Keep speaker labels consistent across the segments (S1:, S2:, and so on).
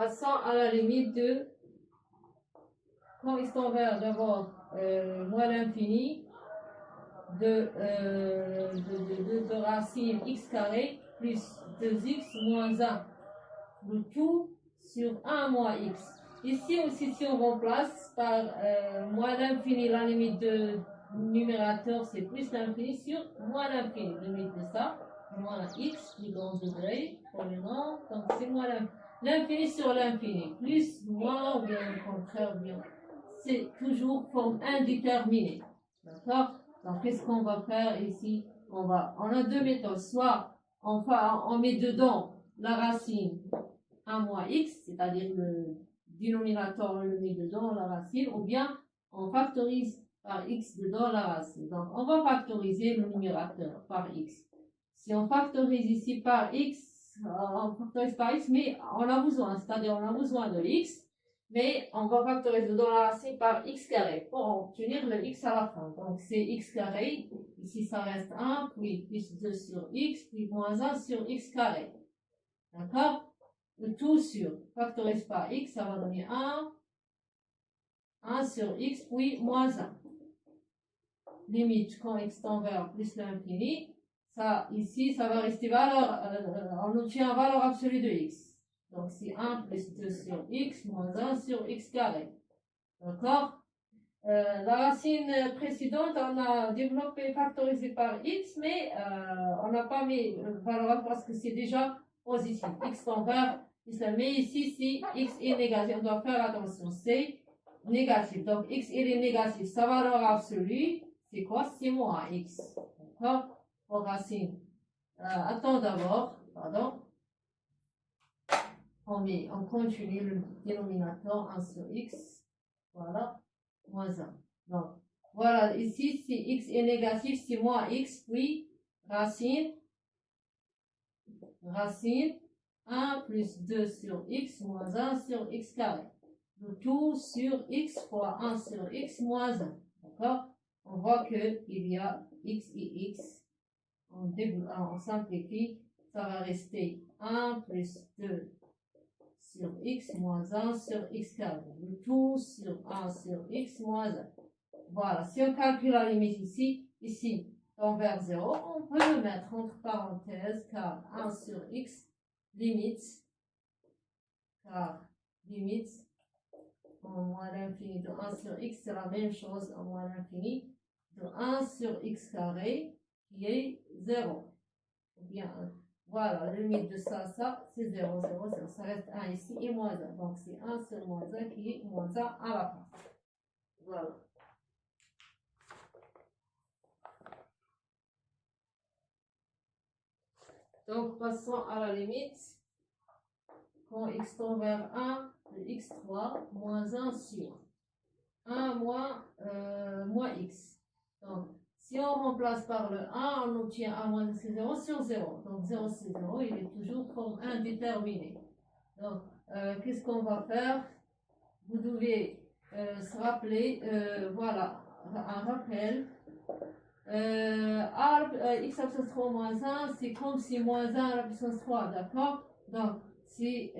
S1: Passons à la limite de, quand x tend vers d'abord moins l'infini de racine x carré plus 2x moins 1, le tout sur 1 moins x. Ici aussi, si on remplace par moins l'infini, la limite de numérateur, c'est plus l'infini sur moins l'infini. Limite de ça, moins x, plus grand degré, pour le nom, donc c'est moins l'infini sur l'infini, plus, moins, ou bien le contraire, bien. C'est toujours forme indéterminée. D'accord? Donc, qu'est-ce qu'on va faire ici? On a deux méthodes. Soit on met dedans la racine 1 moins x, c'est-à-dire le dénominateur, on le met dedans la racine, ou bien on factorise par x dedans la racine. Donc, on va factoriser le numérateur par x. Si on factorise ici par x, on factorise par x, mais on a besoin, c'est-à-dire on a besoin de x, mais on va factoriser dedans la racine par x carré pour obtenir le x à la fin. Donc, c'est x carré, ici ça reste 1, puis plus 2 sur x, puis moins 1 sur x carré. D'accord? Le tout sur factorise par x, ça va donner 1 sur x, puis moins 1. Limite, quand x tend vers plus l'infini, ça, ici, ça va rester valeur, on obtient valeur absolue de x. Donc, c'est 1 plus 2 sur x, moins 1 sur x carré. D'accord? La racine précédente, on a développé factorisé par x, mais on n'a pas mis valeur parce que c'est déjà positif. X tend vers mais ici, si x est négatif, on doit faire attention, c'est négatif. Donc, x il est négatif, sa valeur absolue, c'est quoi? C'est moins x. D'accord? Pour racine. Attends d'abord, pardon. On continue le dénominateur 1 sur x. Voilà. Moins 1. Donc, voilà, ici, si x est négatif, c'est moins x, puis racine 1 plus 2 sur x moins 1 sur x carré. Le tout sur x fois 1 sur x moins 1. D'accord? On voit qu'il y a x et x. On simplifie. Ça va rester 1 plus 2 sur x moins 1 sur x carré. Le tout sur 1 sur x moins 1. Voilà, si on calcule la limite ici, tend vers 0, on peut le mettre entre parenthèses, car 1 sur x, limite, en moins l'infini de 1 sur x, c'est la même chose en moins l'infini de 1 sur x carré, qui est 0. Ou bien, voilà, la limite de ça, c'est 0, 0, 0. Ça reste 1 ici et moins 1. Donc, c'est 1 sur moins 1 qui est moins 1 à la fin. Voilà. Donc, passons à la limite. Quand x tend vers 1, de x3 moins 1 sur 1 moins x. Donc, si on remplace par le 1, on obtient 1 moins c'est 0 sur 0. Donc, 0 c'est 0, il est toujours comme indéterminé. Donc, qu'est-ce qu'on va faire? Vous devez se rappeler, voilà, un rappel. X à puissance 3 moins 1, c'est comme si moins 1 à la puissance 3, d'accord? Donc, si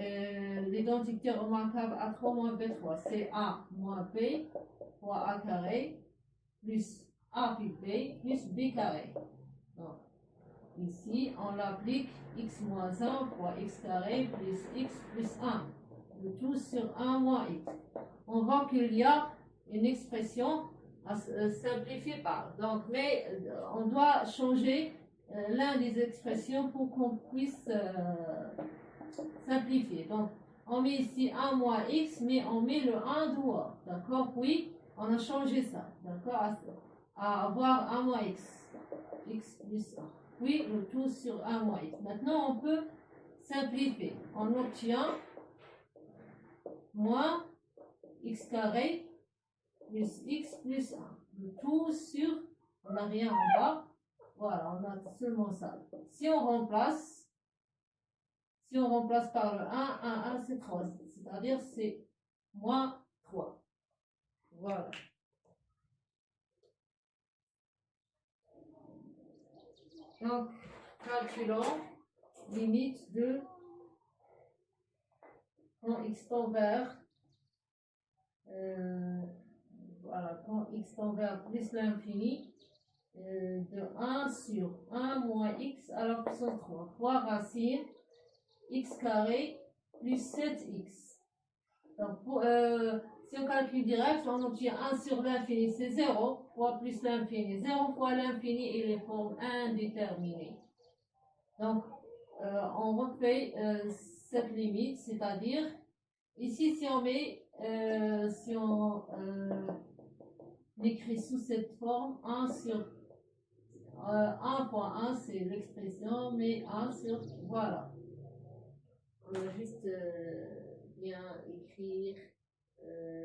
S1: l'identité remarquable A3 moins B3, c'est A moins B fois A carré plus A plus B plus B carré. Donc, ici, on l'applique X moins 1 fois X carré plus X plus 1. Le tout sur 1 moins X. On voit qu'il y a une expression à simplifier par. Donc, mais on doit changer l'un des expressions pour qu'on puisse simplifier. Donc, on met ici 1 moins x, mais on met le 1 dehors. D'accord? Oui, on a changé ça. D'accord? À avoir 1 moins x. X plus 1. Oui, le tout sur 1 moins x. Maintenant, on peut simplifier. On obtient moins x carré plus x plus 1. Le tout sur, on n'a rien en bas. Voilà, on a seulement ça. Si on remplace par le 1, c'est 3. C'est-à-dire c'est moins 3. Voilà. Donc, calculons limite de quand x tend vers, voilà, quand x tend vers plus l'infini, de 1 sur 1 moins x à la puissance 3 fois racine x carré plus 7x. Donc, si on calcule direct, on obtient 1 sur l'infini, c'est 0 fois plus l'infini. 0 fois l'infini et les formes indéterminées. Donc, on refait cette limite, c'est-à-dire, ici, si on met, si on l'écrit sous cette forme, 1 sur 1 fois 1, c'est l'expression, mais 1 sur, voilà. On va juste bien écrire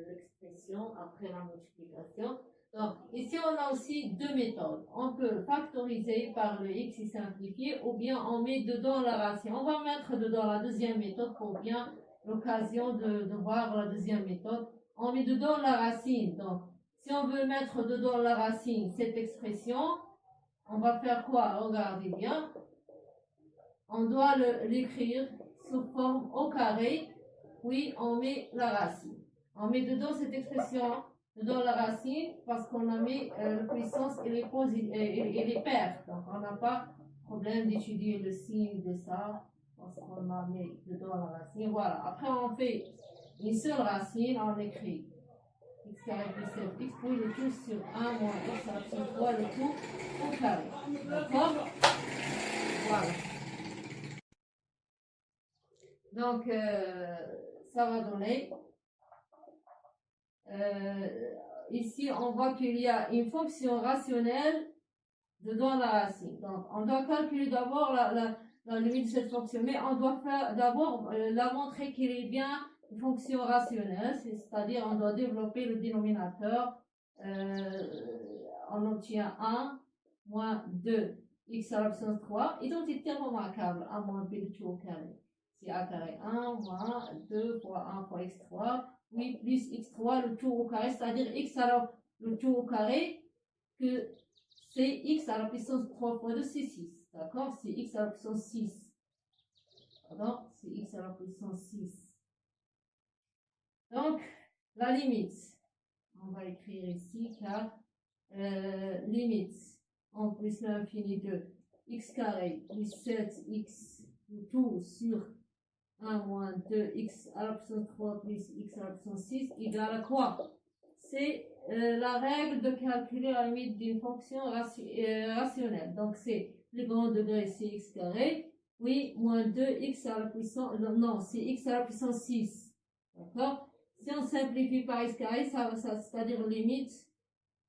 S1: l'expression après la multiplication. Donc, ici, on a aussi deux méthodes. On peut factoriser par le x simplifié ou bien on met dedans la racine. On va mettre dedans la deuxième méthode pour bien l'occasion de voir la deuxième méthode. On met dedans la racine. Donc, si on veut mettre dedans la racine, cette expression, on va faire quoi? Regardez bien. On doit l'écrire sous forme au carré. Oui, on met la racine. On met dedans cette expression, dedans la racine, parce qu'on a mis la puissance et les paires. Donc, on n'a pas de problème d'étudier le signe de ça, parce qu'on a mis dedans la racine. Voilà. Après, on fait une seule racine, on écrit x carré plus 7x, puis le tout sur 1 moins x à la puissance 3, le tout au carré. D'accord? Voilà. Donc, ça va donner, ici, on voit qu'il y a une fonction rationnelle dedans la racine. Donc, on doit calculer d'abord la limite de cette fonction, mais on doit faire d'abord la montrer qu'il est bien une fonction rationnelle, c'est-à-dire on doit développer le dénominateur. On obtient 1 moins 2 x à la puissance 3, identité remarquable, 1 moins b de tout au carré. C'est a carré 1 moins 2 fois 1 fois x3, oui, plus x3, le tout au carré, c'est-à-dire x alors le tout au carré, que c'est x à la puissance 3 fois 2, c'est 6. D'accord? C'est x à la puissance 6. Pardon? C'est x à la puissance 6. Donc, la limite, on va écrire ici, car limite en plus l'infini de x carré plus 7x tout sur 1 moins 2x à la puissance 3 plus x à la puissance 6 égale à quoi? C'est la règle de calculer la limite d'une fonction rationnelle. Donc, c'est le grand degré, c'est x carré. Oui, moins 2x à la puissance... Non, c'est x à la puissance 6. D'accord? Si on simplifie par x carré, c'est-à-dire limite,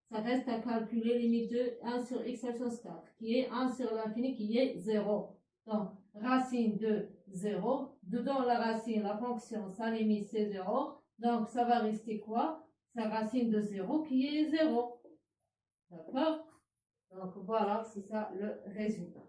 S1: ça reste à calculer limite de 1 sur x à la puissance 4, qui est 1 sur l'infini, qui est 0. Donc, racine de 0. Dedans la racine, la fonction, sa limite, c'est 0. Donc, ça va rester quoi? Sa racine de 0 qui est 0. D'accord? Donc, voilà, c'est ça le résultat.